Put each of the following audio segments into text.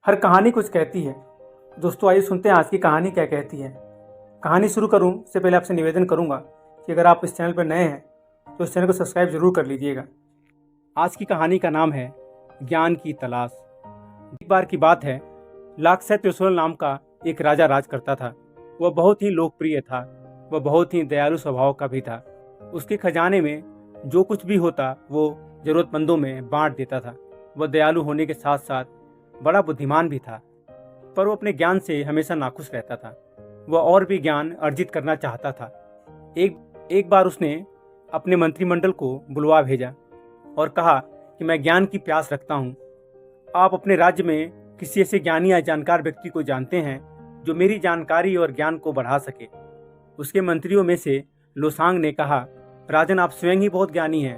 हर कहानी कुछ कहती है। दोस्तों आइए सुनते हैं आज की कहानी क्या कहती है। कहानी शुरू करूं से पहले आपसे निवेदन करूंगा कि अगर आप इस चैनल पर नए हैं तो इस चैनल को सब्सक्राइब जरूर कर लीजिएगा। आज की कहानी का नाम है ज्ञान की तलाश। एक बार की बात है, लाक्षय त्रिशूल नाम का एक राजा राज करता था। वह बहुत ही लोकप्रिय था। वह बहुत ही दयालु स्वभाव का भी था। उसके खजाने में जो कुछ भी होता वो जरूरतमंदों में बांट देता था। वह दयालु होने के साथ साथ बड़ा बुद्धिमान भी था, पर वो अपने ज्ञान से हमेशा नाखुश रहता था। वह और भी ज्ञान अर्जित करना चाहता था। एक बार उसने अपने मंत्रिमंडल को बुलवा भेजा और कहा कि मैं ज्ञान की प्यास रखता हूँ। आप अपने राज्य में किसी ऐसे ज्ञानी या जानकार व्यक्ति को जानते हैं जो मेरी जानकारी और ज्ञान को बढ़ा सके। उसके मंत्रियों में से लोसांग ने कहा, राजन, आप स्वयं ही बहुत ज्ञानी हैं।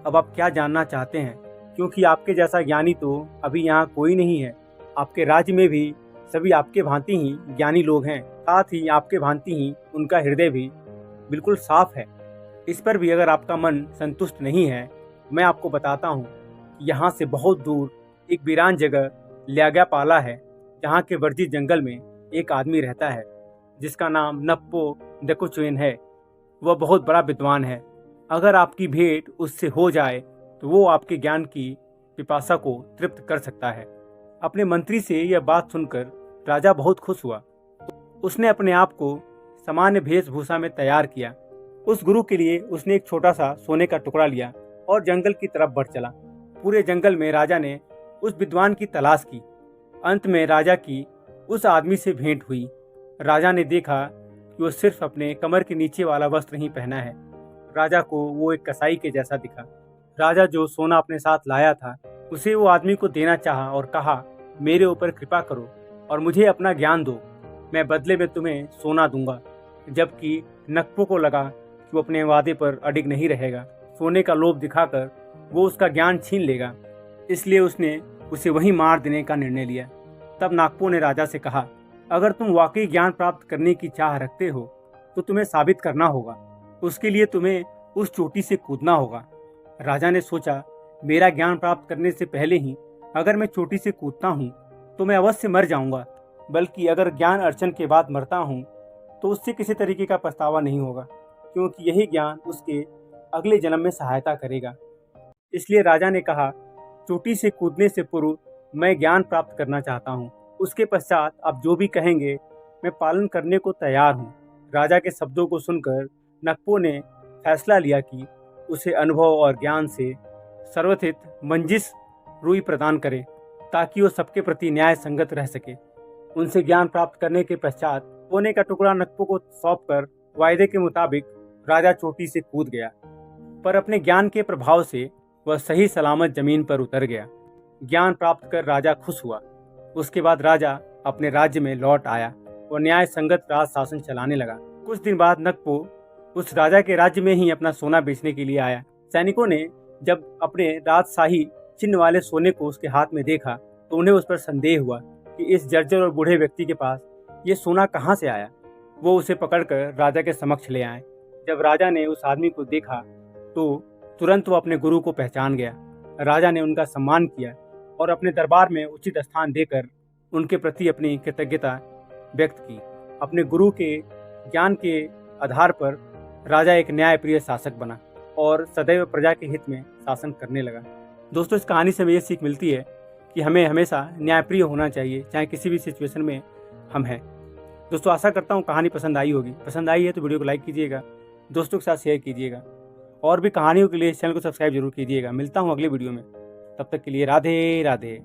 अब आप क्या जानना चाहते हैं? क्योंकि आपके जैसा ज्ञानी तो अभी यहाँ कोई नहीं है। आपके राज्य में भी सभी आपके भांति ही ज्ञानी लोग हैं, साथ ही आपके भांति ही उनका हृदय भी बिल्कुल साफ है। इस पर भी अगर आपका मन संतुष्ट नहीं है, मैं आपको बताता हूँ कि यहाँ से बहुत दूर एक वीरान जगह ल्याग्यापाला है, जहाँ के वर्जित जंगल में एक आदमी रहता है जिसका नाम नप्पो दकुचुएन है। वह बहुत बड़ा विद्वान है। अगर आपकी भेंट उससे हो जाए तो वो आपके ज्ञान की पिपासा को तृप्त कर सकता है। अपने मंत्री से यह बात सुनकर राजा बहुत खुश हुआ। उसने अपने आप को सामान्य वेशभूषा में तैयार किया। उस गुरु के लिए उसने एक छोटा सा सोने का टुकड़ा लिया और जंगल की तरफ बढ़ चला। पूरे जंगल में राजा ने उस विद्वान की तलाश की। अंत में राजा की उस आदमी से भेंट हुई। राजा ने देखा कि वो सिर्फ अपने कमर के नीचे वाला वस्त्र ही पहना है। राजा को वो एक कसाई के जैसा दिखा। राजा जो सोना अपने साथ लाया था उसे वो आदमी को देना चाहा और कहा, मेरे ऊपर कृपा करो और मुझे अपना ज्ञान दो, मैं बदले में तुम्हें सोना दूंगा। जबकि नक्पो को लगा कि वो अपने वादे पर अडिग नहीं रहेगा। सोने का लोभ दिखाकर वो उसका ज्ञान छीन लेगा, इसलिए उसने उसे वहीं मार देने का निर्णय लिया। तब नागपो ने राजा से कहा, अगर तुम वाकई ज्ञान प्राप्त करने की चाह रखते हो तो तुम्हें साबित करना होगा। उसके लिए तुम्हें उस चोटी से कूदना होगा। राजा ने सोचा, मेरा ज्ञान प्राप्त करने से पहले ही अगर मैं चोटी से कूदता हूँ तो मैं अवश्य मर जाऊंगा, बल्कि अगर ज्ञान अर्जन के बाद मरता हूँ तो उससे किसी तरीके का पछतावा नहीं होगा, क्योंकि यही ज्ञान उसके अगले जन्म में सहायता करेगा। इसलिए राजा ने कहा, चोटी से कूदने से पूर्व मैं ज्ञान प्राप्त करना चाहता हूँ। उसके पश्चात आप जो भी कहेंगे मैं पालन करने को तैयार हूँ। राजा के शब्दों को सुनकर नक्पो ने फैसला लिया कि उसे अनुभव और ज्ञान से सर्वथित मंजिस रूई प्रदान करे, ताकि वो सबके प्रति न्याय संगत रह सके। उनसे ज्ञान प्राप्त करने के पश्चात सोने का टुकड़ा नक्पो को सौंपकर वायदे के मुताबिक राजा चोटी से कूद गया। पर अपने ज्ञान के प्रभाव से वह सही सलामत जमीन पर उतर गया। ज्ञान प्राप्त कर राजा खुश हुआ। उसके बाद राजा अपने राज्य में लौट आया और न्याय संगत राज शासन चलाने लगा। कुछ दिन बाद नक्पो उस राजा के राज्य में ही अपना सोना बेचने के लिए आया। सैनिकों ने जब अपने राजशाही चिन्ह वाले सोने को उसके हाथ में देखा तो उन्हें उस पर संदेह हुआ कि इस जर्जर और बूढ़े व्यक्ति के पास ये सोना कहाँ से आया। वो उसे पकड़कर राजा के समक्ष ले आए। जब राजा ने उस आदमी को देखा तो तुरंत वो अपने गुरु को पहचान गया। राजा ने उनका सम्मान किया और अपने दरबार में उचित स्थान देकर उनके प्रति अपनी कृतज्ञता व्यक्त की। अपने गुरु के ज्ञान के आधार पर राजा एक न्यायप्रिय शासक बना और सदैव प्रजा के हित में शासन करने लगा। दोस्तों, इस कहानी से हमें ये सीख मिलती है कि हमें हमेशा न्यायप्रिय होना चाहिए, चाहे किसी भी सिचुएशन में हम हैं। दोस्तों, आशा करता हूँ कहानी पसंद आई होगी। पसंद आई है तो वीडियो को लाइक कीजिएगा, दोस्तों के साथ शेयर कीजिएगा और भी कहानियों के लिए चैनल को सब्सक्राइब जरूर कीजिएगा। मिलता हूँ अगले वीडियो में, तब तक के लिए राधे राधे।